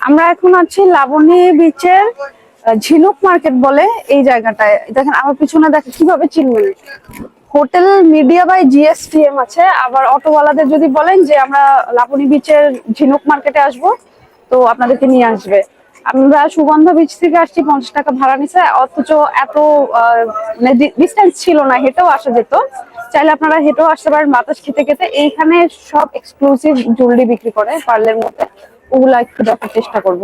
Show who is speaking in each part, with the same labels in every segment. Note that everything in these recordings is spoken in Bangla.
Speaker 1: আমরা এখন আছি লাবণী বিচের ঝিনুক মার্কেট বলে এই জায়গাটায়। দেখেন আমার পিছনে, দেখেন কিভাবে চিনবেন। হোটেল মিডিয়া বাই জিএসটিএম আছে। আবার অটোওয়ালাদের যদি বলেন যে আমরা লাবণী বিচের ঝিনুক মার্কেটে আসব, তো আপনাদেরকে নিয়ে আসবে। আমরা সুগন্ধা বিচ থেকে আসছি, 50 টাকা ভাড়া নিছে, অথচ এত ডিস্টেন্স ছিল না, হেঁটেও আসা যেত। চাইলে আপনারা হেঁটেও আসতে পারেন বাতাস খেতে খেতে। এইখানে সব এক্সক্লুসিভ জুয়েলারি বিক্রি করে পার্লের মধ্যে, ওগুলা একটু দেখার চেষ্টা করব।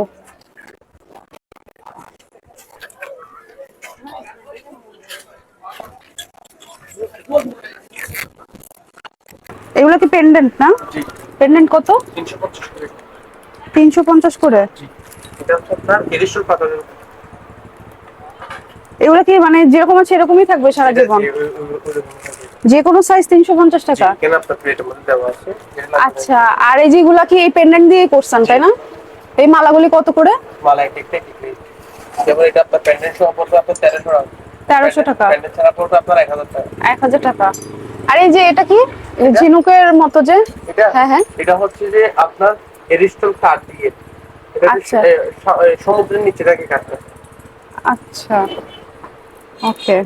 Speaker 1: এগুলো কি পেন্ডেন্ট না? পেন্ডেন্ট কত?
Speaker 2: 350 করে।
Speaker 1: 350 করে।
Speaker 2: এটা হচ্ছে আপনার এডিশনাল পাথরের।
Speaker 1: এগুলো কি মানে যেরকম আছে এরকমই থাকবে সারা জীবন? যে কোনো সাইজ 350 টাকা?
Speaker 2: কেন আপনার প্লেটের মধ্যে দেওয়া আছে।
Speaker 1: আচ্ছা, আর এই যেগুলা কি এই পেন্ডেন্ট দিয়ে করছেন তাই না? এই মালাগুলি কত করে?
Speaker 2: মালা একটা যেমন এটা আপনার পেন্ডেন্ট সহ পড়বে আপনার 1300 টাকা।
Speaker 1: 1300 টাকা।
Speaker 2: পেন্ডেন্ট ছাড়া পড়বে আপনার 1000 টাকা।
Speaker 1: 1000 টাকা। আর এই যে এটা কি ঝিনুকের মতো যে?
Speaker 2: এটা
Speaker 1: হ্যাঁ হ্যাঁ,
Speaker 2: এটা হচ্ছে যে আপনার এডিশনাল কাঠ দিয়ে, এটা
Speaker 1: আচ্ছা
Speaker 2: সমুদ্রের নিচে থাকে কাঠটা।
Speaker 1: আচ্ছা, ওকে।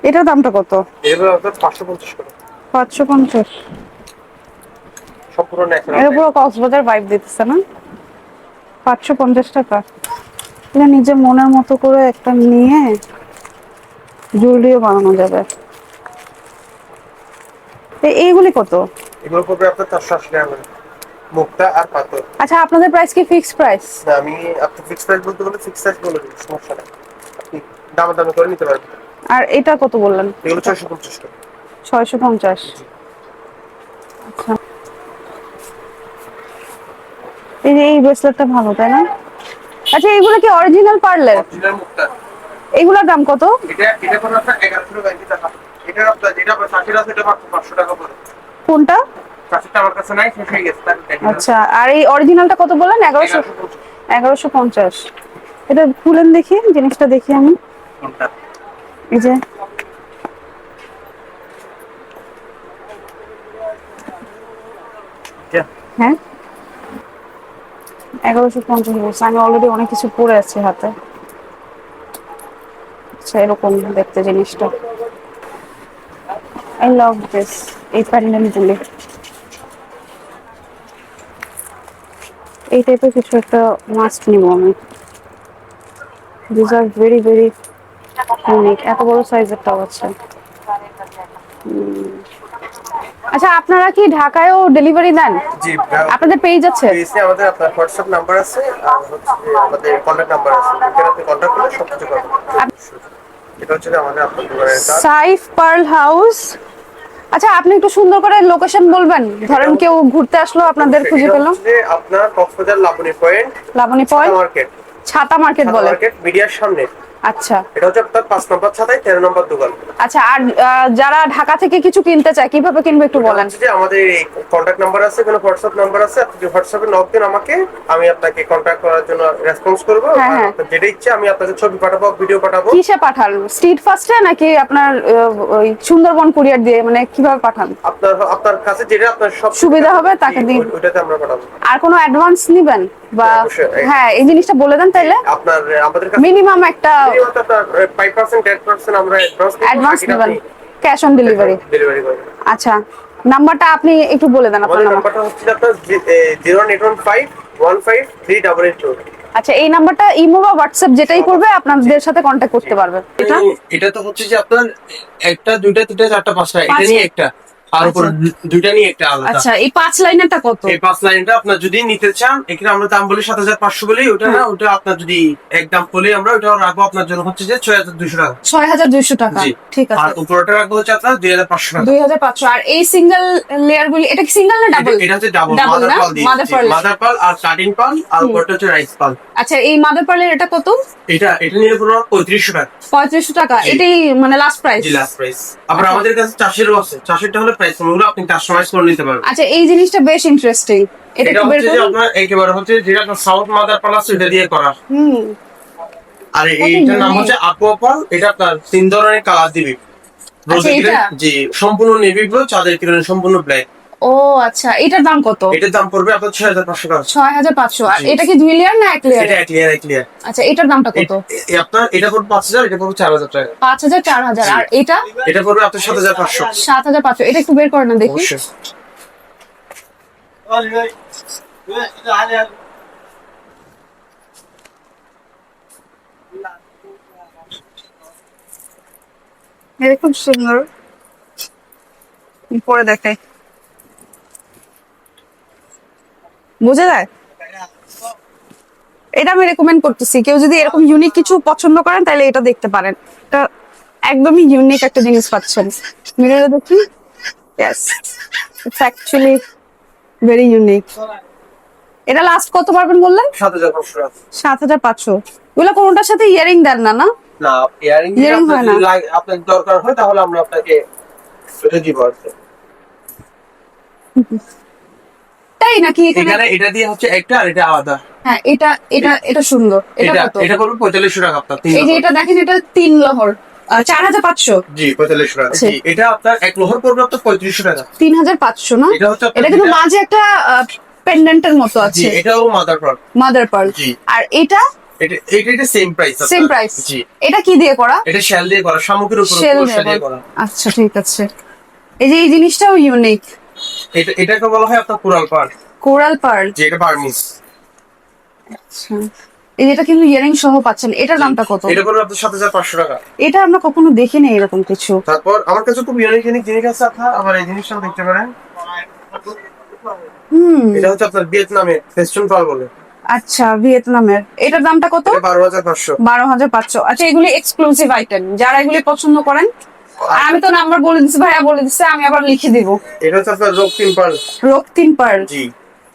Speaker 1: এটার দামটা কত?
Speaker 2: এর আপনার 550 করে।
Speaker 1: 550।
Speaker 2: সম্পূর্ণ ন্যাচারাল।
Speaker 1: এর উপর কক্সবাজার ভাইব দিতেছে না? 550 টাকা। এটা নিজের মনের মতো করে একটা নিয়ে জুয়েলারিও বানানো যাবে। এইগুলি কত?
Speaker 2: এগুলো পড়বে আপনার 480 টাকা করে, মুক্তা আর পাথর।
Speaker 1: আচ্ছা, আপনাদের প্রাইস কি ফিক্সড প্রাইস?
Speaker 2: না, আমি আপনার ফিক্স প্রাইস বলতে বলে ফিক্স প্রাইস বলে দিই, সমস্যা নেই, আপনি দামাদামি করে নিতে পারবেন।
Speaker 1: আর এটা কত বললেন?
Speaker 2: এগুলো 650 টাকা।
Speaker 1: 650। আচ্ছা, এই যে এই ব্রেসলেটটা ভালো তাই না? আচ্ছা, এইগুলো কি অরিজিনাল পার্লের?
Speaker 2: অরিজিনাল মুক্তা।
Speaker 1: এগুলোর দাম কত?
Speaker 2: এটা কোনো আপনার 1180 টাকা। এটা আপনার যেটা আপনার 60 আছে এটা মাত্র 500 টাকা পড়ে।
Speaker 1: কোনটা?
Speaker 2: 60টা আমার কাছে নাই, শেষ হয়ে গেছে, তাই দেখেন।
Speaker 1: আচ্ছা, আর এই অরিজিনালটা কত বললেন? 1100। 1150। এটা খুলেন দেখি, জিনিসটা দেখি আমি।
Speaker 2: কোনটা?
Speaker 1: এই যে
Speaker 2: এটা
Speaker 1: হ্যাঁ, 1150 বলছে। আমি অলরেডি অনেক কিছু পরে আছি হাতে। আচ্ছা, এরকম দেখতে জিনিসটা। আই লাভ দিস, এই প্যান্ডেন্টগুলি। এই টাইপের কিছু একটা মাস্ট নিব আমি। This are very very unique. এত বড় সাইজেরটাও আছে। আচ্ছা, আপনারা কি ঢাকায়ও ডেলিভারি দেন?
Speaker 2: জি,
Speaker 1: আপনাদের পেজ আছে?
Speaker 2: পেজে আমাদের আপনার হোয়াটসঅ্যাপ নাম্বার আছে আর হচ্ছে যে আমাদের কন্টাক্ট নাম্বার আছে, এখানে আপনি কন্টাক্ট করলে সব কিছু পাবেন। এটা হচ্ছে যে আমাদের আপনার দোকানের কাজ।
Speaker 1: Saif Pearl House. আচ্ছা, আপনি একটু সুন্দর করে লোকেশন বলবেন, ধরেন কেউ ঘুরতে আসলো আপনাদের খুঁজে
Speaker 2: এটা
Speaker 1: পেলো।
Speaker 2: হচ্ছে যে আপনার Cox's Bazar Laboni point,
Speaker 1: Laboni point
Speaker 2: market,
Speaker 1: ছাতা মার্কেট বলে।
Speaker 2: মার্কেট মিডিয়ার সামনে।
Speaker 1: আচ্ছা
Speaker 2: এটা হচ্ছে আপনার 5 নম্বর ছাতায় 13 নম্বর দোকান।
Speaker 1: আচ্ছা, আর যারা ঢাকা থেকে কিছু কিনতে চায় কিভাবে কিনবে একটু বলেন।
Speaker 2: যে আমাদের এই কন্টাক্ট নাম্বার আছে, এখানে হোয়াটসঅ্যাপ নাম্বার আছে, আপনি হোয়াটসঅ্যাপে নক দিন আমাকে, আমি আপনাকে কন্টাক্ট করার জন্য রেসপন্স করব।
Speaker 1: হ্যাঁ,
Speaker 2: আর
Speaker 1: হ্যাঁ।
Speaker 2: আপনার যেটা ইচ্ছে আমি আপনাকে ছবি পাঠাবো, ভিডিও পাঠাবো।
Speaker 1: কিসে পাঠান? স্ট্রিট ফাস্টে নাকি আপনার ওই সুন্দরবন কুরিয়ার দিয়ে, মানে কিভাবে পাঠান?
Speaker 2: আপনার আপনার কাছে যেটা আপনার সব
Speaker 1: সুবিধা হবে তাকে দিন।
Speaker 2: ওইটাতে আমরা পাঠাবো।
Speaker 1: আর কোনো অ্যাডভান্স নিবেন বা?
Speaker 2: অবশ্যই।
Speaker 1: হ্যাঁ, এই জিনিসটা বলে দেন তাইলে।
Speaker 2: আপনার আমাদের কাছে
Speaker 1: মিনিমাম একটা
Speaker 2: মিনিমাম আপনার 5% 10% আমরা
Speaker 1: অ্যাডভান্স নেবেন, ক্যাশ অন ডেলিভারি।
Speaker 2: ডেলিভারি করবেন।
Speaker 1: আচ্ছা, নাম্বারটা আপনি একটু বলে দেন আপনার
Speaker 2: আমাদের
Speaker 1: নাম্বার।
Speaker 2: নাম্বারটা হচ্ছে আপনার 081515388।
Speaker 1: আচ্ছা, এই নাম্বারটা ইমো বা হোয়াটসঅ্যাপ যেটাই করবে আপনাদের সাথে কন্ট্যাক্ট করতে পারবে। এটা
Speaker 2: এটা তো হচ্ছে যে আপনার একটা দুইটা তিনটা চারটা পাঁচটা, এটা নিয়ে একটা, আর উপর দুইটা নিয়ে একটা আলাদা।
Speaker 1: আচ্ছা, এই 5 লাইনেরটা কত?
Speaker 2: এই 5 লাইনটা আপনার যদি নিতে চান, এখানে আমরা দাম বলি 7500 বলি, ওটা না, ওটা আপনার যদি একদম বলি আমরা ওটা রাখবো আপনার জন্য হচ্ছে যে 6200 টাকা।
Speaker 1: 6200 টাকা,
Speaker 2: জি,
Speaker 1: ঠিক আছে।
Speaker 2: আর উপরটা রাখবো হচ্ছে আপনার 2500 টাকা।
Speaker 1: 2500। আর এই সিঙ্গেল লেয়ার গুলি, এটা কি সিঙ্গেল না ডাবল?
Speaker 2: এটা হচ্ছে ডাবল
Speaker 1: ডাবল
Speaker 2: মাদার
Speaker 1: না?
Speaker 2: পাল দিয়ে,
Speaker 1: mother pearl.
Speaker 2: Mother Pal are starting পাল, আর উপরটা হচ্ছে রাইস পাল।
Speaker 1: আচ্ছা, এই মাদার পার্লের এটা কত?
Speaker 2: এটা নিলে পুরো 3500 টাকা।
Speaker 1: 3500 টাকা,
Speaker 2: জি।
Speaker 1: এটাই মানে লাস্ট প্রাইস?
Speaker 2: জি, লাস্ট প্রাইস। আবার আমাদের কাছে 400 আছে, 400টা হলে প্রাইস ওগুলো আপনি কাস্টমাইজ করে নিতে পারবেন।
Speaker 1: আচ্ছা, এই জিনিসটা বেশ ইন্টারেস্টিং। এটা
Speaker 2: এটা
Speaker 1: একটু বের
Speaker 2: হচ্ছে যে
Speaker 1: করুন।
Speaker 2: আপনার একেবারে হচ্ছে যেটা আপনার সাউথ মাদার পাল আছে এটা দিয়ে করা।
Speaker 1: হুম।
Speaker 2: আর এইটার নাম হচ্ছে aqua পাল। এটা আপনার 3 ধরনের কালার দিবি।
Speaker 1: আচ্ছা,
Speaker 2: রোজে
Speaker 1: এটা
Speaker 2: জি, সম্পূর্ণ নেভি ব্লু, চাঁদের কিরণে সম্পূর্ণ ব্ল্যাক।
Speaker 1: ও আচ্ছা, এটার দাম কত?
Speaker 2: এটার দাম পড়বে আপনার 6500 টাকা।
Speaker 1: 6500। আর
Speaker 2: জি।
Speaker 1: এটা কি 2 লেয়ার না 1 লেয়ার?
Speaker 2: এটা ক্লিয়ার।
Speaker 1: আচ্ছা, এটার দামটা কত?
Speaker 2: আপনার এটা পড়বে 5000, এটা পড়বে 4000 টাকা।
Speaker 1: 5000 4000। আর এটা
Speaker 2: এটা পড়বে আপনার 7500।
Speaker 1: 7500। এটা একটু বের করে না দেখি।
Speaker 2: অবশ্যই।
Speaker 1: এটা খুব সুন্দর, পরে দেখাই, বোঝা যায়। এটা আমি রেকমেন্ড করতেছি, কেউ যদি এরকম ইউনিক কিছু পছন্দ করেন তাহলে এটা দেখতে পারেন। এটা একদমই ইউনিক একটা জিনিস পাচ্ছেন। মিররে দেখি, yes, it's actually very unique. এটা লাস্ট কত পারবেন বললেন?
Speaker 2: 7500 টাকা।
Speaker 1: 7500। এগুলো কোনটার সাথে ইয়ারিং দেন না না?
Speaker 2: না, ইয়ারিং
Speaker 1: Earring হয় না।
Speaker 2: আপনার দরকার হয় তাহলে আমরা আপনাকে এটা দিব আর কি।
Speaker 1: তাই নাকি?
Speaker 2: এখানে এটা দিয়ে হচ্ছে একটা, আর এটা আলাদা।
Speaker 1: হ্যাঁ, এটা এটা এটা সুন্দর। এটা
Speaker 2: এটা
Speaker 1: কত?
Speaker 2: এটা পড়বে 4500 টাকা আপনার।
Speaker 1: এই যে এটা দেখেন, এটা 3 লহর, 4500।
Speaker 2: জি 4500 টাকা।
Speaker 1: আচ্ছা।
Speaker 2: জি, এটা আপনার এক লোহার পড়বে আপনার 3500 টাকা।
Speaker 1: 3500 না?
Speaker 2: এটা হচ্ছে আপনার
Speaker 1: এটা কিন্তু
Speaker 2: যেটা-
Speaker 1: মাঝে একটা পেন্ডেন্টের মতো
Speaker 2: জি,
Speaker 1: আছে,
Speaker 2: এটাও মাদার পার্ট।
Speaker 1: Mother pearl.
Speaker 2: জি।
Speaker 1: আর এটা
Speaker 2: এটা সেম প্রাইস।
Speaker 1: Same price.
Speaker 2: জি।
Speaker 1: এটা কি দিয়ে করা?
Speaker 2: এটা শেল দিয়ে করা, শামুকের উপর
Speaker 1: শেল
Speaker 2: কুয়াশা দিয়ে
Speaker 1: দিয়ে
Speaker 2: করা।
Speaker 1: করা। আচ্ছা, ঠিক আছে। এই যে এই জিনিসটাও ইউনিক,
Speaker 2: এটাকে বলা হয় আপনার কোরাল পার্ট।
Speaker 1: Coral pearl.
Speaker 2: যে এটা বার্মিস।
Speaker 1: আচ্ছা, এই যেটা কিন্তু ইয়ারিং সহ পাচ্ছেন। এটার দামটা কত?
Speaker 2: এটা পড়বে আপনার 7500 টাকা।
Speaker 1: এটা আমরা কখনো দেখিনি এরকম কিছু।
Speaker 2: তারপর আমার কাছে খুব ইউনিক জিনিস আছে আপনার, আবার এই জিনিসটাও দেখতে পারেন। এটা হচ্ছে আপনার ভিয়েতনামে ফেস্টুন পার্ল বলে।
Speaker 1: আচ্ছা, ভিয়েতনামের। এটার দামটা কত?
Speaker 2: এটা 12500।
Speaker 1: 12500। আচ্ছা, এগুলি এক্সক্লুসিভ আইটেম, যারা এগুলি পছন্দ করেন। আর আমি তো নাম্বার বলে দিচ্ছি, ভাইয়া বলে দিচ্ছে, আমি আবার লিখে দিব।
Speaker 2: এটা হচ্ছে আপনার রক্তিম পার্ল।
Speaker 1: রক্তিম পার্ল।
Speaker 2: জি।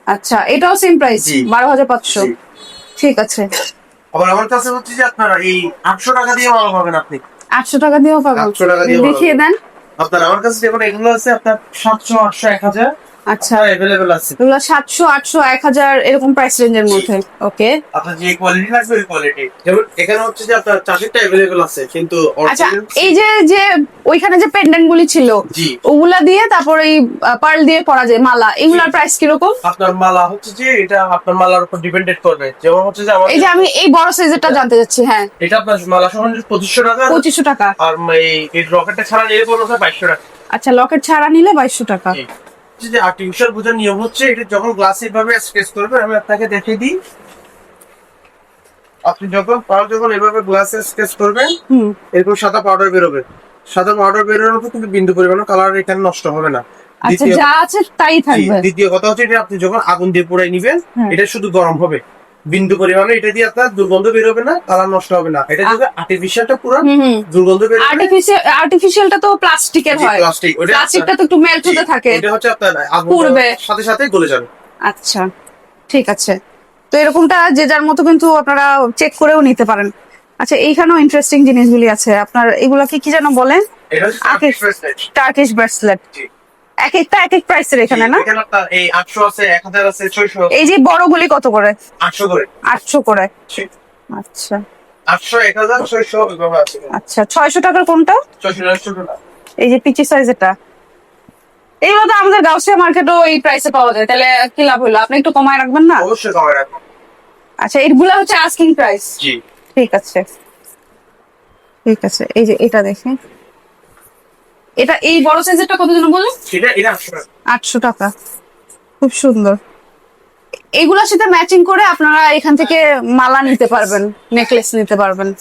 Speaker 1: আচ্ছা, এটাও সেম প্রাইস,
Speaker 2: জি।
Speaker 1: 12500।
Speaker 2: জি।
Speaker 1: ঠিক আছে।
Speaker 2: আবার আমার কাছে হচ্ছে যে আপনারা এই 800 টাকা দিয়ে মাল পাবেন আপনি।
Speaker 1: 800 টাকা দিয়েও পাবেন?
Speaker 2: 800 টাকা দিয়ে
Speaker 1: দেখিয়ে দেন।
Speaker 2: আপনার আমার কাছে যেমন এগুলো আছে আপনার 700, 800, 1000
Speaker 1: আচ্ছা,
Speaker 2: अवेलेबल আছে।
Speaker 1: এগুলো 700, 800, 1000 এরকম প্রাইস রেঞ্জের মধ্যে। ওকে।
Speaker 2: আপনার যে কোয়ালিটি লাগবে ওই কোয়ালিটি। যেমন এখানে হচ্ছে যে আপনার 4টা अवेलेबल আছে, কিন্তু
Speaker 1: আচ্ছা,
Speaker 2: original-
Speaker 1: এই যে যে ওইখানে যে পেন্ডেন্ট গুলি ছিল,
Speaker 2: জি।
Speaker 1: ওগুলা দিয়ে তারপর এই পার্ল দিয়ে পরা যায় মালা, এগুলার প্রাইস কিরকম?
Speaker 2: আপনার মালা হচ্ছে যে এটা আপনার মালার উপর ডিপেন্ডেড করবে। যেমন হচ্ছে যে
Speaker 1: এই যে আমি এই বড় সাইজেরটা জানতে চাচ্ছি। হ্যাঁ,
Speaker 2: এটা আপনার মালা সহ 2500 টাকা।
Speaker 1: 2500 টাকা।
Speaker 2: আর এই রকেটটা ছাড়া নিলে পড়বে 2200 টাকা।
Speaker 1: আচ্ছা, লকেট ছাড়া নিলে 2200 টাকা।
Speaker 2: জি। যে আর্টিফিশিয়াল বোঝার নিয়ম হচ্ছে এটা যখন গ্লাস এভাবে স্কেচ করবেন, আমি আপনাকে দেখিয়ে দিই। আপনি যখন এভাবে গ্লাসে স্কেচ করবেন, এরকম সাদা পাউডার বেরোবে। সাদা পাউডার বেরোনোর পর কিন্তু বিন্দু পরিমাণ কালার এখানে নষ্ট হবে না।
Speaker 1: আচ্ছা, যা আছে তাই থাকবে।
Speaker 2: দ্বিতীয় কথা হচ্ছে এটা আপনি যখন আগুন দিয়ে পোড়াই নিবেন, এটা শুধু গরম হবে, বিন্দু পরিমাণে। এটা দিয়ে আপনার দুর্গন্ধ বেরোবে না, কালার নষ্ট হবে না। এটা যদি আর্টিফিশিয়ালটা পুরো দুর্গন্ধ বেরোবে।
Speaker 1: আর্টিফিশিয়ালটা তো প্লাস্টিকের হয়,
Speaker 2: প্লাস্টিক,
Speaker 1: প্লাস্টিকটা তো একটু মেল্ট হতে থাকে,
Speaker 2: এটা হচ্ছে আপনার আগুন
Speaker 1: পুড়বে।
Speaker 2: সাথে সাথে গলে যাবে।
Speaker 1: আচ্ছা, ঠিক আছে। তো এরকমটা যে যার মতো কিন্তু আপনারা চেক করেও নিতে পারেন। আচ্ছা, এইখানেও ইন্টারেস্টিং জিনিসগুলি আছে আপনার। এগুলাকে কি যেন বলে?
Speaker 2: এটা হচ্ছে Turkish bracelet।
Speaker 1: Turkish bracelet.
Speaker 2: জি।
Speaker 1: এক একটা এক এক প্রাইসের এখানে না?
Speaker 2: এখানে আপনার এই 800 আছে, 1000 আছে, 600 আছে।
Speaker 1: এই যে বড়গুলি কত করে?
Speaker 2: 800 করে।
Speaker 1: 800 করে।
Speaker 2: জি।
Speaker 1: আচ্ছা
Speaker 2: 800, 1000, 600 এভাবে আছে।
Speaker 1: আচ্ছা, 600 টাকার কোনটা?
Speaker 2: 600 টাকা।
Speaker 1: এই যে পিচি সাইজেরটা। এইগুলো তো আমাদের গাউসিয়া মার্কেটও এই প্রাইসে পাওয়া যায়, তাহলে কি লাভ হলো? আপনি একটু কমায় রাখবেন না?
Speaker 2: অবশ্যই কমে রাখবো।
Speaker 1: আচ্ছা, এইগুলা হচ্ছে আস্কিং প্রাইস।
Speaker 2: জি।
Speaker 1: ঠিক আছে, ঠিক আছে। এই যে এটা দেখেন, এটা এই বড় সাইজেরটা কত যেন বলুন?
Speaker 2: এটা 800 টাকা।
Speaker 1: 800 টাকা। খুব সুন্দর। এগুলোর সাথে ম্যাচিং করে আপনারা এখান থেকে মালা নিতে পারবেন, নেকলেস নিতে পারবেন।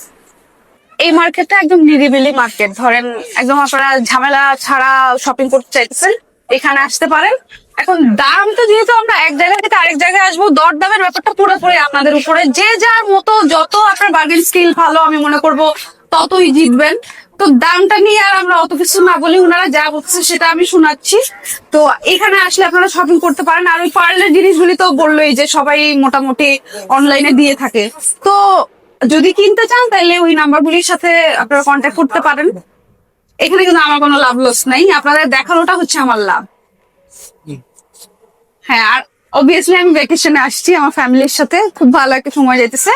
Speaker 1: এই মার্কেটটা একদম নিরিবিলি মার্কেট। ধরেন একদম আপনারা ঝামেলা ছাড়া শপিং করতে চাইতেছেন, এখানে আসতে পারেন। এখন দামটা যেহেতু আমরা এক জায়গা থেকে আরেক জায়গায় আসবো, দরদামের ব্যাপারটা পুরোপুরি আপনাদের উপরে। যে যার মতো, যত আপনার বার্গেন স্কিল ভালো আমি মনে করব ততই জিতবেন। তো দামটা নিয়ে আর আমরা অত কিছু না বলি, ওনারা যা বলছে সেটা আমি শোনাচ্ছি। তো এখানে আসলে আপনারা শপিং করতে পারেন। আর ওই পার্লের জিনিসগুলি তো বললোই যে সবাই মোটামুটি অনলাইনে দিয়ে থাকে। তো যদি কিনতে চান তাহলে ওই নাম্বারগুলির সাথে আপনারা কন্ট্যাক্ট করতে পারেন। এখানে কিন্তু আমার কোনো লাভ লস নাই, আপনাদের দেখানোটা হচ্ছে আমার লাভ। হ্যাঁ, আর অবভিয়াসলি আমি ভ্যাকেশনে আসছি আমার ফ্যামিলির সাথে, খুব ভালো একটা সময় যেতেছে।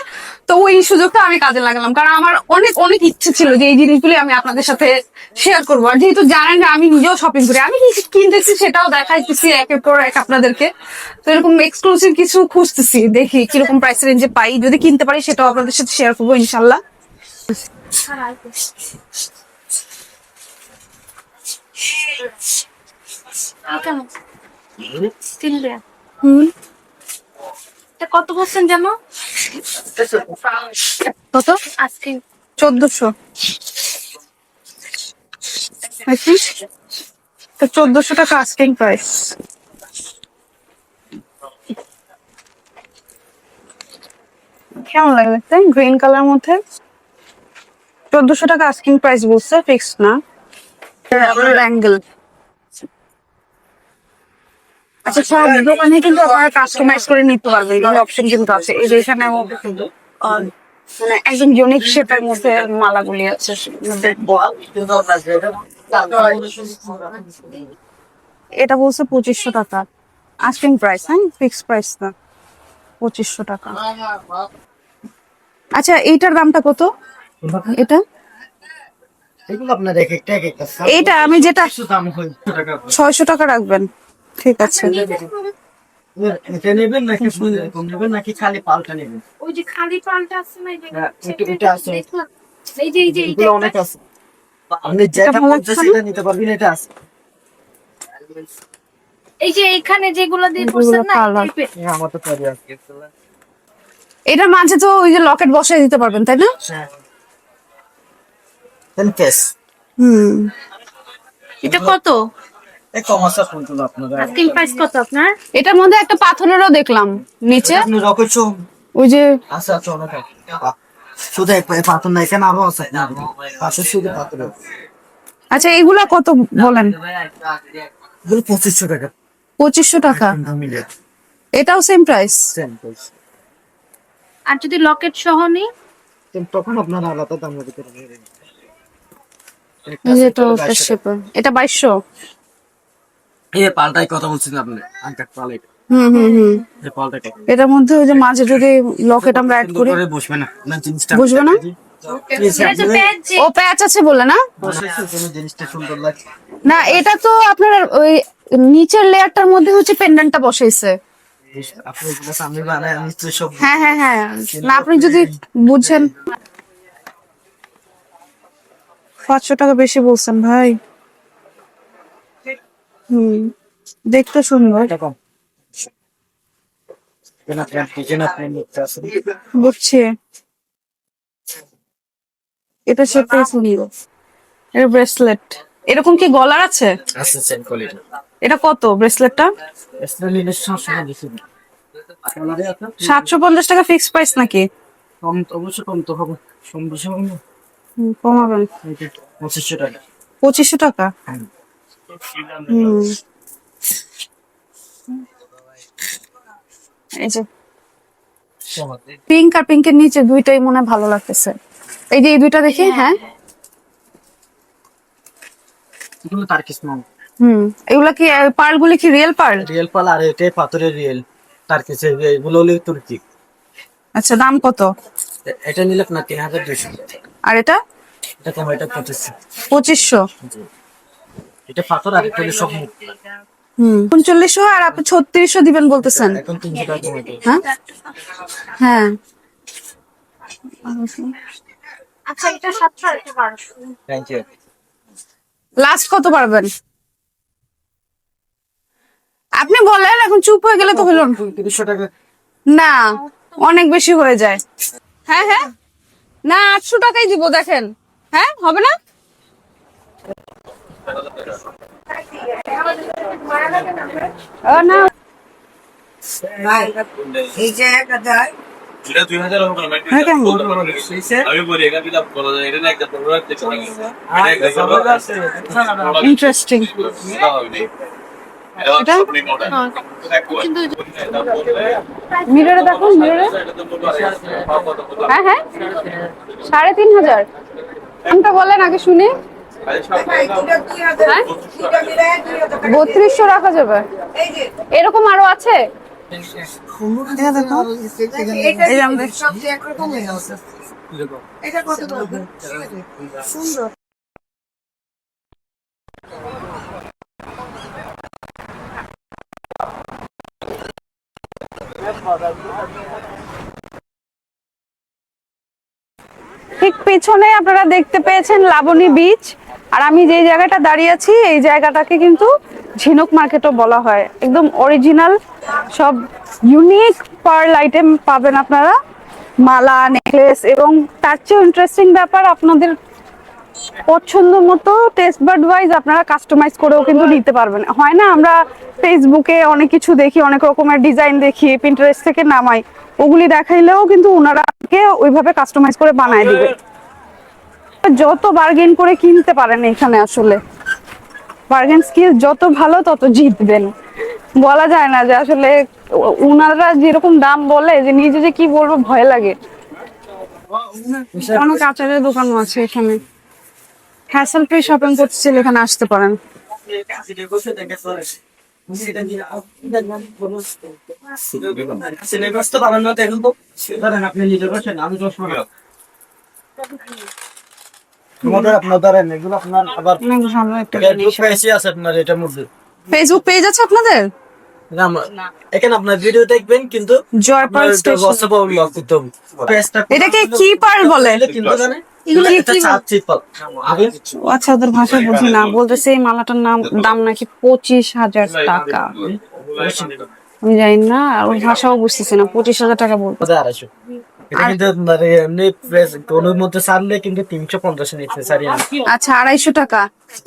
Speaker 1: তো ওই সুযোগটা আমি কাজে লাগালাম, কারণ আমার অনেক অনেক ইচ্ছে ছিল যে এই জিনিসগুলি আমি আপনাদের সাথে শেয়ার করবো। আর যেহেতু জানেন যে আমি নিজেও শপিং করি, আমি কি কিনতেছি সেটাও দেখাইতেছি একের পর এক আপনাদেরকে। তো এরকম এক্সক্লুসিভ কিছু খুঁজতেছি, দেখি কিরকম প্রাইস রেঞ্জে পাই, যদি কিনতে পারি সেটাও আপনাদের সাথে শেয়ার করবো ইনশাল্লাহ। হুম,
Speaker 3: কত বলছেন জানো?
Speaker 1: কত?
Speaker 3: আজকে
Speaker 1: 1400। তো 1400 টাকা আস্কিং প্রাইস। কেমন লাগে দেখতে? গ্রিন কালার মধ্যে 1400 টাকা আস্কিং প্রাইস বলছে, ফিক্স না। অ্যাঙ্গেল। আচ্ছা, সব দোকানে কিন্তু আপনারা কাস্টমাইজ করে নিতে পারবেন, এই অপশন কিন্তু আছে। এই যে এখানে মানে একদম ইউনিক শেপের মধ্যে মালাগুলি আছে। এটা বলছে 2500 টাকা আস্কিং প্রাইস, হ্যাঁ ফিক্স প্রাইস না, 2500 টাকা। আচ্ছা, এইটার দামটা কত? এটা
Speaker 4: এগুলো আপনার এক একটা এক একটা
Speaker 1: এইটা আমি যেটা
Speaker 4: কিছু দাম হয় টাকা
Speaker 1: 600 টাকা রাখবেন, ঠিক আছে।
Speaker 4: এটা নেবেন নাকি কম নেবেন নাকি খালি পাল্টা নেবেন?
Speaker 3: ওই যে খালি পাল্টা আছে না, এই যে
Speaker 4: হ্যাঁ, এটা আছে।
Speaker 3: দেখলাম। এই যে
Speaker 4: এগুলো অনেক আছে। আপনি
Speaker 1: এটা
Speaker 4: যেটা
Speaker 1: ভালো
Speaker 4: পছন্দ
Speaker 1: লাগছে
Speaker 4: সেটা নিতে পারবেন, এটা আছে।
Speaker 3: এই যে এইখানে যেগুলো দিয়ে
Speaker 1: এগুলো
Speaker 3: করছেন না,
Speaker 1: colour।
Speaker 3: এই type এর।
Speaker 4: হ্যাঁ, আমার তো পারি আজকে।
Speaker 1: এটার মাঝে তো ওই যে লকেট বসাই দিতে পারবেন, তাই না?
Speaker 4: হ্যাঁ। দেন কেস।
Speaker 1: হুম,
Speaker 3: এটা কত?
Speaker 4: এই কম আছে কোনগুলো আপনারা?
Speaker 3: আস্কিং প্রাইস কত আপনার?
Speaker 1: এটার মধ্যে একটা পাথরেরও দেখলাম নিচে,
Speaker 4: আপনি রকেছো
Speaker 1: ওই যে
Speaker 4: আছে আছে অনেক আছে। শুধু এক পাথর নাই, কেন আরো আছে? পাশে শুধু পাথর।
Speaker 1: আচ্ছা এগুলা কত বলেন?
Speaker 4: এগুলো 2500 টাকা।
Speaker 1: 2500 টাকা।
Speaker 4: মিলে
Speaker 1: এটাও সেম প্রাইস?
Speaker 4: Same price.
Speaker 3: আর যদি লকেট সহ নিই?
Speaker 4: তখন আপনার আলাদা দাম দিতে হবে।
Speaker 1: এটা ওটা শেপে, এটা 2200।
Speaker 4: এই পাল্টাই কথা বলছেন আপনি, আনকাট পাল্টাই।
Speaker 1: হুম হুম হুম।
Speaker 4: এই পাল্টাই কথা।
Speaker 1: এটার মধ্যে ওই যে মাঝে যদি লকেট আমরা অ্যাড করি,
Speaker 4: করে বসবে না, না জিনিসটা
Speaker 1: বুঝবে না?
Speaker 3: এটা তো প্যাচ যে
Speaker 1: ও প্যাচ আছে বলে না?
Speaker 4: কোন জিনিসটা সুন্দর লাগে।
Speaker 1: না, এটা তো আপনার ওই নিচের লেয়ারটার মধ্যে হচ্ছে পেন্ডেন্টটা বসাইছে।
Speaker 4: আপনি এগুলো সামনে বানায় নিশ্চয়ই সব।
Speaker 1: হ্যাঁ হ্যাঁ হ্যাঁ, না আপনি যদি বুঝেন। 500 টাকা বেশি বলছেন ভাই। হুম, দেখতে সুন্দর,
Speaker 4: এটা কম। কেন আপনি নিতে আসেন?
Speaker 1: বুঝছি। এটা শেপটা সুন্দর। এটা ব্রেসলেট, এরকম কি গলার আছে?
Speaker 4: আছে সেম কোয়ালিটি।
Speaker 1: এটা কত ব্রেসলেটটা?
Speaker 4: এক্সট্রা নিলে 700 টাকা দিছি। আপনাদের আছে?
Speaker 1: 750 টাকা ফিক্স প্রাইস নাকি?
Speaker 4: কম তো অবশ্যই কম তো হবে। কম বেশি হবে না।
Speaker 1: কমাবেন।
Speaker 4: এটা 2500 টাকা।
Speaker 1: 2500 টাকা।
Speaker 4: হ্যাঁ।
Speaker 1: হুম, এই যে পিঙ্ক আর পিঙ্কের নিচে দুইটাই মনে হয় ভালো লাগতেছে। এই যে এই দুইটা দেখি, হ্যাঁ।
Speaker 4: এগুলো টার্কিশ মাল।
Speaker 1: হুম, এগুলা কি পার্ল গুলি কি রিয়েল পার্ল?
Speaker 4: রিয়েল পাল আর এটাই পাথরের রিয়েল। টার্কিশের এগুলো হলো তুর্কি।
Speaker 1: আচ্ছা, দাম কত?
Speaker 4: এটা নিলে আপনার 3200।
Speaker 1: আর এটা?
Speaker 4: এটা কম, এটা 2500।
Speaker 1: 2500।
Speaker 4: এটা পাথর আর এটা হলো সব মুখ।
Speaker 1: হুম, 3900 আর আপনি 3600 দিবেন বলতেছেন?
Speaker 4: এখন 300 টাকা কমে গেছে।
Speaker 1: হ্যাঁ হ্যাঁ।
Speaker 3: আচ্ছা এটা 700 আর এটা 1200।
Speaker 4: Thank you.
Speaker 1: লাস্ট কত পারবেন আপনি বলেন, এখন চুপ হয়ে গেলে তো হলো না।
Speaker 4: 300 টাকা।
Speaker 1: না, অনেক বেশি হয়ে যায়। হ্যাঁ হ্যাঁ, না 800 টাকাই দিব, দেখেন। হ্যাঁ, হবে না? না,
Speaker 5: এটা 2000 হবে না,
Speaker 1: হ্যাঁ, কেন?
Speaker 5: আমি বলি এখানে কি লাভ করা যায়, এটা না একটা প্রোডাক্ট দেখতে পারেন, এটা একটা
Speaker 1: ইন্টারেস্টিং।
Speaker 5: এটা আপনি মোটা
Speaker 3: কিন্তু
Speaker 1: মিররে দেখুন, মিররে। হ্যাঁ হ্যাঁ, 3500। কোনটা বলেন আগে শুনি। হ্যাঁ, 3200 রাখা যাবে। এরকম আরো আছে? এটা দেখো, এই যে আমাদের ঠিক পিছনে আপনারা দেখতে পেয়েছেন লাবণী বিচ, আর আমি যে জায়গাটা দাঁড়িয়ে আছি এই জায়গাটাকে কিন্তু ঝিনুক মার্কেটও বলা হয়। একদম অরিজিনাল সব ইউনিক পার্ল আইটেম পাবেন আপনারা, মালা, নেকলেস, এবং তার চেয়ে ইন্টারেস্টিং ব্যাপার আপনাদের পছন্দ মতো টেস্ট বার্ড ওয়াইজ আপনারা কাস্টমাইজ করেও কিন্তু নিতে পারবেন। হয় না আমরা ফেসবুকে অনেক কিছু দেখি, অনেক রকমের ডিজাইন দেখি, পিন্টারেস্ট থেকে নামাই, ওগুলি দেখাইলেও কিন্তু ওনারাকে ওইভাবে কাস্টমাইজ করে বানায় দিবে। যত বার্গেন করে কিনতে পারেন এখানে, আসলে বার্গেন স্কিল যত ভালো তত জিতবেন। বলা যায় না যে আসলে ওনারা যেরকম দাম বলে যে নিজে যে কি বলবো ভয় লাগে। অনেক আচারের দোকানও আছে এখানে, হ্যাসেল ফ্রি শপিং করতে চাইলে এখানে আসতে পারেন। ফেসবুক পেজ আছে আপনাদের?
Speaker 4: এখানে আপনার ভিডিও দেখবেন কিন্তু
Speaker 1: জয়পাল স্টেশন। এটাকে কি পার্ল বলে? আচ্ছা, ওদের ভাষায় বুঝি না। বলতেছে এই মালাটার দাম নাকি 25,000 টাকা। আমি জানি না, ওর ভাষাও বুঝতেছি না। 25,000 টাকা বলতে। আচ্ছা, 250 টাকা।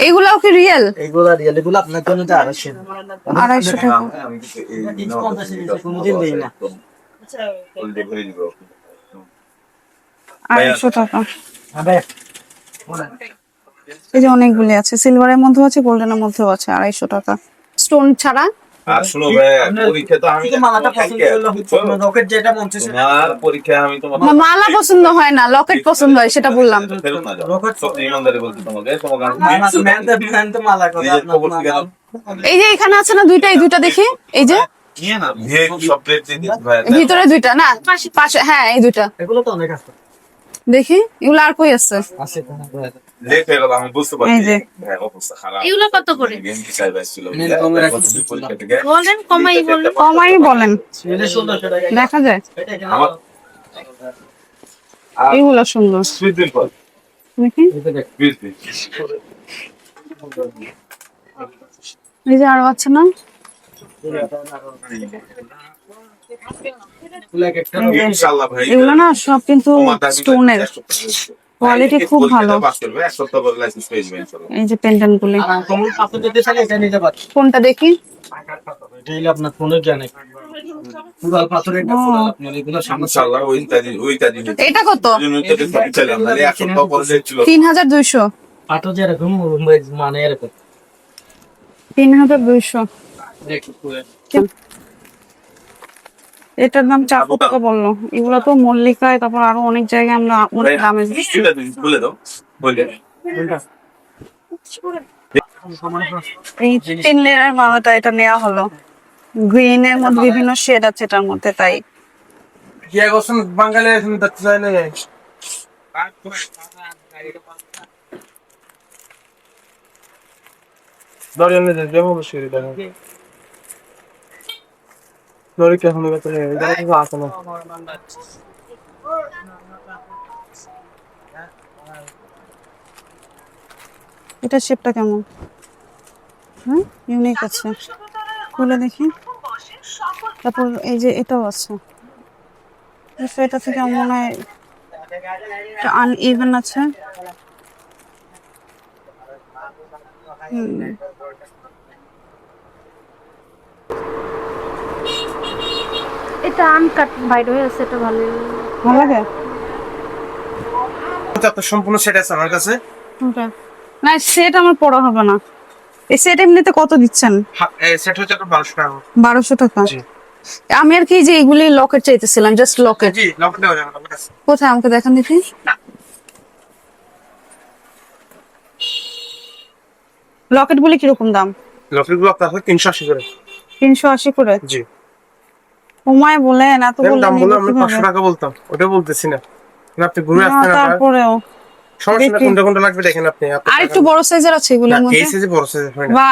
Speaker 1: এগুলাও কি রিয়েল?
Speaker 4: এগুলা রিয়েল, এগুলো আপনার জন্য 250
Speaker 1: 250 টাকা। 250 টাকা। এই যে অনেকগুলি আছে, সিলভারের মধ্যেও আছে, গোল্ডেনের মধ্যেও আছে। 250 টাকা স্টোন ছাড়া।
Speaker 5: আর শুনো ভাই, পরীক্ষা তো আমি
Speaker 4: মালাটা পছন্দ হলো, রকেট যেটা মন চাইছে
Speaker 5: তোমার পরীক্ষা আমি তোমার
Speaker 1: মালা পছন্দ হয় না, লকেট পছন্দ হয়, সেটা বললাম।
Speaker 5: ফেরত না যাও। রকেট সব ইমানদারি বলতে তোমাকে তোমাকে
Speaker 4: মালা করে
Speaker 5: নিজের খবর কি গেল?
Speaker 1: এই যে এখানে আছে না দুইটা, এই দুইটা দেখি। এই যে
Speaker 5: নিয়ে না ভিয়ে সব প্লেট দিন ভাই।
Speaker 1: ভিতরে দুইটা না, পাশে, হ্যাঁ এই দুইটা
Speaker 4: এগুলো তো অনেক আছে।
Speaker 1: দেখি। এগুলো আর কই আছে?
Speaker 4: আছে
Speaker 5: লেট হয়ে গেল, আমি বুঝতে
Speaker 1: এই
Speaker 5: পারছি।
Speaker 1: যে।
Speaker 5: হ্যাঁ, অবস্থা খারাপ।
Speaker 3: এগুলো কত করে?
Speaker 5: গেম কি সাইজ আসছিল? পরীক্ষা থেকে
Speaker 3: বলেন, কমাই বলেন।
Speaker 1: কমাই বলেন,
Speaker 4: 1600 টাকা
Speaker 1: দেখা যায়।
Speaker 5: আমার
Speaker 1: এগুলো সুন্দর।
Speaker 5: সুইট দিন পর
Speaker 1: দেখি।
Speaker 5: প্লিজ দিন।
Speaker 1: এই যে আরো আছে না?
Speaker 5: ইনশাআল্লাহ ভাই।
Speaker 1: এগুলো না সব কিন্তু স্টোনের, কোয়ালিটি খুব ভালো।
Speaker 5: এক সপ্তাহ পর লাইসেন্স পেয়ে যাবেন ইনশাআল্লাহ।
Speaker 1: এই যে পেন্ডেন্ট গুলি।
Speaker 4: আর কমল পাথর দিতে চাইলে এটা নিতে পারেন।
Speaker 1: কোনটা দেখি?
Speaker 4: এটা আপনার ফোনের জ্ঞানে ফুলাল পাথর, এটা ফুলাল আপনার এগুলো
Speaker 5: ইনশাআল্লাহ ওইটা দিন।
Speaker 1: এটা কত?
Speaker 5: ইউনিটে তো চাইলাম না, এক সপ্তাহ পর ছিল।
Speaker 1: 3200।
Speaker 4: পাথর যেরকম মানে এরকম
Speaker 1: 3200। এটার দাম 400 টাকা বললো। এগুলো তো মল্লিকায়, তারপর আরো অনেক জায়গায় আমরা অনেক দামে
Speaker 5: এটা দিন বলে দাও, বলে।
Speaker 1: এই 3 লেয়ার মালাটা এটা নেওয়া হলো। গ্রিন এর মধ্যে বিভিন্ন শেড আছে এটার মধ্যে, তাই
Speaker 2: কি করছেন বাঙালি এখন দেখতে চাই না। দরিয়ানে দেবো বসে দেখো। দরি কেমন হবে? এটা কিছু আছে না।
Speaker 1: এটা শেপটা কেমন? হ্যাঁ, ইউনিক আছে, খুলে দেখি। তারপর এই যে এটাও আছে, এটা থেকে আমার মনে হয় আনইভেন আছে।
Speaker 3: এটা আনকাট বাইরে হয়ে আছে, এটা ভালো।
Speaker 1: ভালো লাগে।
Speaker 2: আপনার সম্পূর্ণ সেট আছে আমার কাছে।
Speaker 1: ওটা না, সেট আমার পড়া হবে না। এই সেট এমনিতে কত দিচ্ছেন?
Speaker 2: সেট হচ্ছে 1200 টাকা।
Speaker 1: 1200 টাকা।
Speaker 2: জি।
Speaker 1: আমি আর কি যে এগুলি লকেট চাইতেছিলাম, জাস্ট লকেট।
Speaker 2: জি, লক দেওয়া যাবে আমার কাছে।
Speaker 1: কোথায় আমাকে দেখান দেখি। লকেট গুলি কিরকম দাম?
Speaker 2: লকেট গুলো আপনার 380 করে।
Speaker 1: 380 করে।
Speaker 2: জি।
Speaker 1: সময় বলেন, এত বললে
Speaker 2: দাম
Speaker 1: নিব
Speaker 2: বলে আমি
Speaker 1: কিভাবে?
Speaker 2: 500 টাকা বলতাম, ওটা বলতেছি না। না, আপনি ঘুরে আসতেন আবার।
Speaker 1: তারপরেও
Speaker 2: সমস্যা না,
Speaker 1: দেখি।
Speaker 2: কোনটা কোনটা লাগবে দেখেন আপনি।
Speaker 1: আর একটু বড় সাইজের আছে
Speaker 2: না,
Speaker 1: এগুলোর
Speaker 2: এই
Speaker 1: মধ্যে,
Speaker 2: সাইজে বড় সাইজ হয় না।
Speaker 1: বা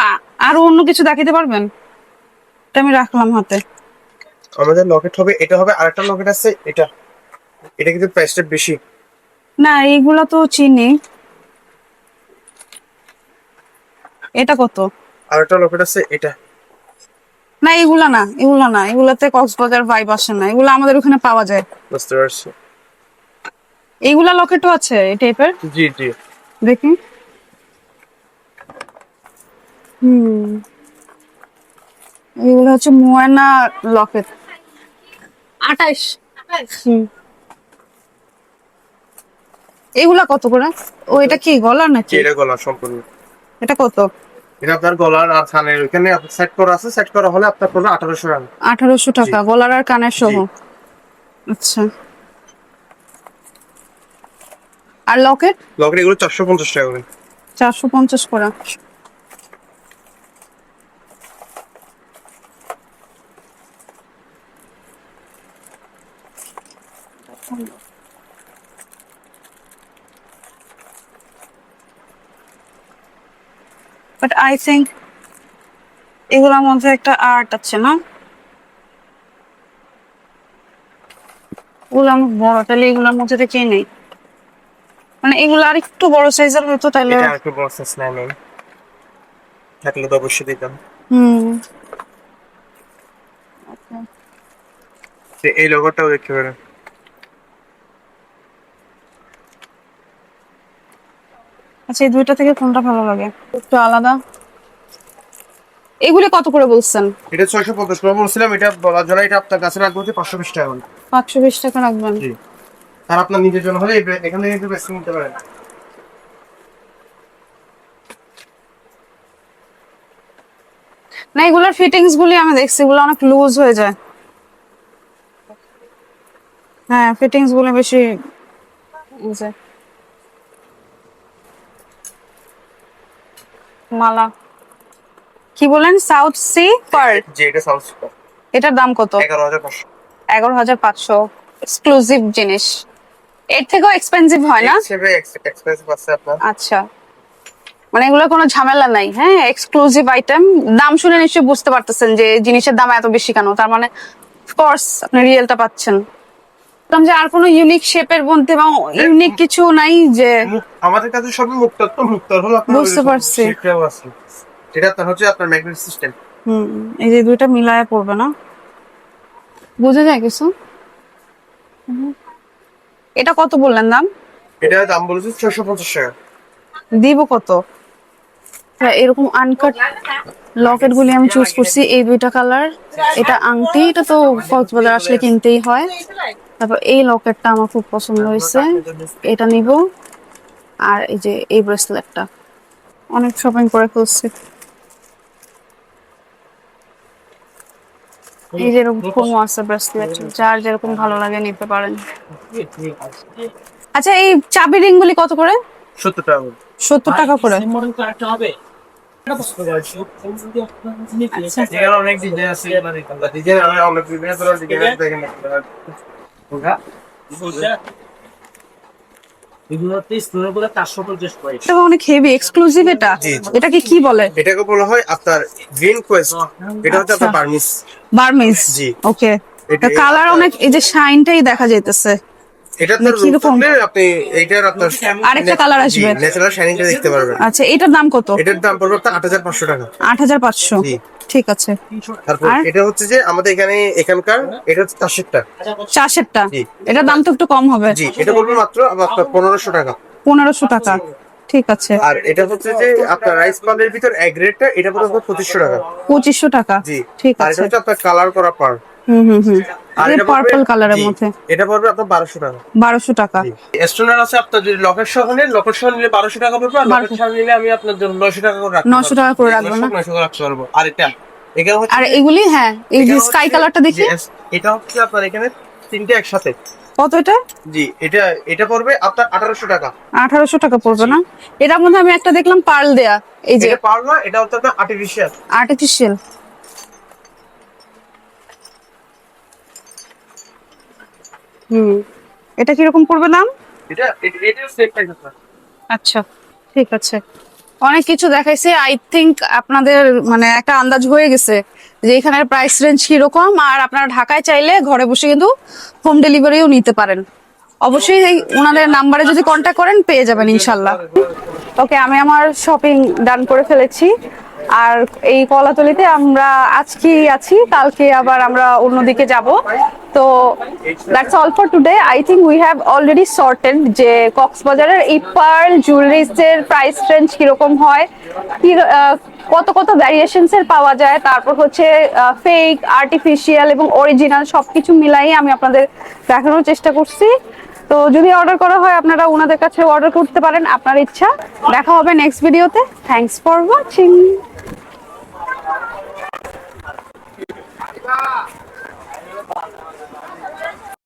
Speaker 1: আরো অন্য কিছু দেখাতে পারবেন? এটা আমি রাখলাম হাতে।
Speaker 2: আমাদের লকেট হবে, এটা হবে, আরেকটা লকেট আছে এটা, এটা কিন্তু প্রাইসটা বেশি।
Speaker 1: না এইগুলা তো চিনি। এটা কত?
Speaker 2: আরেকটা লকেট আছে এটা।
Speaker 1: না এগুলা না, এগুলা না, এগুলাতে কক্সবাজার ভাইব আসে না, এগুলো আমাদের ওখানে পাওয়া যায়।
Speaker 2: বুঝতে পারছি।
Speaker 1: এইগুলা লকেটও আছে এই টাইপের,
Speaker 2: জি জি।
Speaker 1: দেখি। হুম, এগুলো হচ্ছে মোয়ানা লকেট, 28। হুম, এগুলা কত করে? ও এটা কি গলার নাকি?
Speaker 2: এটা গলা সম্পূর্ণ।
Speaker 1: এটা কত?
Speaker 2: এটা আপনার গলার আর কানের ওখানে সেট করা আছে, সেট করা হলে আপনার পড়বে 1800 টাকা।
Speaker 1: 1800 টাকা গলার আর কানের সহ।
Speaker 2: জি।
Speaker 1: আচ্ছা, আর লকেট?
Speaker 2: লকেট এগুলো 450 টাকা করে।
Speaker 1: 450 করে। বাট আই থিঙ্ক এগুলোর মধ্যে একটা আর্ট আছে না? ওগুলো আমার বড়, তাহলে এগুলোর মধ্যে থেকে নেই। মানে এগুলো আর একটু বড় সাইজের হতো তাহলে।
Speaker 2: এটা আরেকটু বড় সাইজ নেই, থাকলে তো অবশ্যই দিতাম।
Speaker 1: হুম,
Speaker 2: এই লোগোটাও দেখতে পারেন।
Speaker 1: আচ্ছা এই দুইটা থেকে কোনটা ভালো লাগে? একটু আলাদা। এগুলি কত করে বলছেন?
Speaker 2: এটা 650 টাকা বলছিলাম, এটা বলার জন্য এটা আপনার কাছে রাখবো 520 টাকা করে।
Speaker 1: 520 টাকা রাখবেন।
Speaker 2: জি। আর আপনার নিজের জন্য হলে এখান থেকে কিন্তু বেশি নিতে পারেন।
Speaker 1: না এগুলোর ফিটিংস গুলি আমি দেখছি, এগুলো অনেক লুজ হয়ে যায়। হ্যাঁ ফিটিংস গুলো বেশি এই যে। মালা কি বলেন? সাউথ সি পার,
Speaker 2: জি, এটা সাউন্ড সুপার।
Speaker 1: এটার দাম কত?
Speaker 2: 11500।
Speaker 1: 11500। এক্সক্লুসিভ জিনিস, এর থেকেও এক্সপেন্সিভ হয় না?
Speaker 2: হিসেবে এক্সপেন্সিভ আছে আপনার।
Speaker 1: আচ্ছা, মানে এগুলো কোনো ঝামেলা নাই। হ্যাঁ এক্সক্লুসিভ আইটেম, দাম শুনে নিশ্চয়ই বুঝতে পারতেছেন যে জিনিসের দাম এত বেশি কেন, তার মানে অফকোর্স আপনি রিয়েলটা পাচ্ছেন। বললাম যে আর কোনো ইউনিক শেপের মধ্যে বা ইউনিক কিছু নাই যে?
Speaker 2: আমাদের কাছে সবই মুক্তত্ব, মুক্ত হলো আপনার
Speaker 1: বুঝতে পারছি।
Speaker 2: সেটাও আছে। এটা আপনার হচ্ছে আপনার ম্যাগনেট সিস্টেম।
Speaker 1: হুম, এই যে দুইটা মিলায় পড়বে না, বোঝা যায় কিছু? এটা কত বললেন দাম?
Speaker 2: এটা দাম বলেছে 650 টাকা।
Speaker 1: দিব কত? হ্যাঁ, এরকম আনকাট লকেট গুলি আমি চুজ করছি, এই দুইটা কালার। এটা আংটি, এটা তো কক্সবাজার আসলে কিনতেই হয়। তারপর এই লকেটটা আমার খুব পছন্দ হয়েছে, এটা নিব। আর এই যে এই ব্রেসলেটটা, অনেক শপিং করে ফেলছি। এই যে এরকম আছে ব্রেসলেট, যার যেরকম ভালো লাগে নিতে পারেন। আচ্ছা এই চাবি রিং গুলি কত করে?
Speaker 2: 70 টাকা করে।
Speaker 1: 70 টাকা করে। আচ্ছা
Speaker 2: এখানে অনেক ডিজাইন আছে, ডিজাইন আমি অনেক বিভিন্ন ধরনের ডিজাইন আছে, দেখেন
Speaker 1: এটা অনেক হেভি এক্সক্লুসিভ। এটা
Speaker 2: জি, জি।
Speaker 1: এটাকে কি বলে?
Speaker 2: এটাকে বলা হয় আপনার গ্রিন কোয়েস্ট। এটা হচ্ছে আপনার বার্মিস।
Speaker 1: বার্মিজ।
Speaker 2: জি।
Speaker 1: ওকে,
Speaker 2: এটা
Speaker 1: কালার অনেক, এই যে শাইনটাই দেখা যাইতেছে।
Speaker 2: এটা তো
Speaker 1: মানে কিরকম?
Speaker 2: আপনি এইটার আপনার
Speaker 1: আরেকটা কালার আসবে।
Speaker 2: ন্যাচারাল শাইনিংটা দেখতে পারবেন।
Speaker 1: আচ্ছা এটার দাম কত?
Speaker 2: এটার দাম পড়বে আপনার 8500 টাকা।
Speaker 1: 8500।
Speaker 2: জি।
Speaker 1: ঠিক আছে।
Speaker 2: তারপর
Speaker 1: আর?
Speaker 2: এটা হচ্ছে যে আমাদের এখানকার এটা হচ্ছে 400
Speaker 1: চাষেরটা,
Speaker 2: জি।
Speaker 1: এটার দাম তো একটু কম হবে।
Speaker 2: জি, এটা পড়বে মাত্র আপনার 1500 টাকা।
Speaker 1: 1500 টাকা। ঠিক আছে।
Speaker 2: আর এটা হচ্ছে যে আপনার রাইস পালের ভিতর এক গ্রেডটা, এটা পড়বে আপনার 2500 টাকা।
Speaker 1: 2500 টাকা।
Speaker 2: জি।
Speaker 1: ঠিক
Speaker 2: আর এটা
Speaker 1: আছে।
Speaker 2: হচ্ছে আপনার কালার করা পার।
Speaker 1: হুম হুম হুম,
Speaker 2: আর
Speaker 1: এই
Speaker 2: এটা পড়বে
Speaker 1: পার্পল কালারের
Speaker 2: জি,
Speaker 1: মধ্যে
Speaker 2: এটা পড়বে আপনার 1200 টাকা।
Speaker 1: 1200 টাকা।
Speaker 2: স্টোনার আছে আপনার, যদি লকেট সহ নেন, লকেট সহ নিলে 1200 টাকা পড়বে, আর লকেট সহ নিলে আমি আপনার জন্য 900 টাকা করে রাখতে
Speaker 1: 900 টাকা করে রাখবেন না?
Speaker 2: 900 করে রাখতে পারবো। আর এটা এখানে হচ্ছে
Speaker 1: আর এগুলি, হ্যাঁ এই যে
Speaker 2: এখানে
Speaker 1: স্কাই
Speaker 2: হচ্ছে-
Speaker 1: কালারটা দেখি।
Speaker 2: জি, এটা হচ্ছে আপনার এখানে তিনটে একসাথে।
Speaker 1: কত এটা?
Speaker 2: জি, এটা পড়বে আপনার 1800 টাকা।
Speaker 1: 1800 টাকা পড়বে না? এটার মধ্যে আমি একটা দেখলাম পার্ল দেয়া, এই যে
Speaker 2: এটা পার না, এটা হচ্ছে আপনার আর্টিফিশিয়াল।
Speaker 1: আর্টিফিশিয়াল। এটা কিরকম পড়বে দাম?
Speaker 2: এটা সেট প্রাইস আছে।
Speaker 1: আচ্ছা ঠিক আছে, অনেক কিছু দেখাইছে। আই থিংক আপনাদের মানে একটা আন্দাজ হয়ে গেছে যে এখানের প্রাইস রেঞ্জ কিরকম। আর আপনারা ঢাকায় চাইলে ঘরে বসে কিন্তু হোম ডেলিভারিও নিতে পারেন। অবশ্যই এই ওনাদের নাম্বারে যদি কন্ট্যাক্ট করেন পেয়ে যাবেন ইনশাল্লাহ। ওকে, আমি আমার শপিং ডান করে ফেলেছি। আর এই কলাতলিতে আমরা আজকেই আছি, কালকে আবার আমরা অন্যদিকে যাব। তো that's all for today. I think we have already sorted যে কক্সবাজারের এই পার্ল জুয়েলারিজের প্রাইস রেঞ্জ কিরকম হয়, কি কত কত ভ্যারিয়েশনস এর পাওয়া যায়, তারপর হচ্ছে ফেক, আর্টিফিশিয়াল এবং অরিজিনাল সবকিছু মিলাই আমি আপনাদের দেখানোর চেষ্টা করছি। তো যদি অর্ডার করা হয় আপনারা ওনাদের কাছে অর্ডার করতে পারেন, আপনার ইচ্ছা। দেখা হবে নেক্সট ভিডিওতে। Thanks for watching.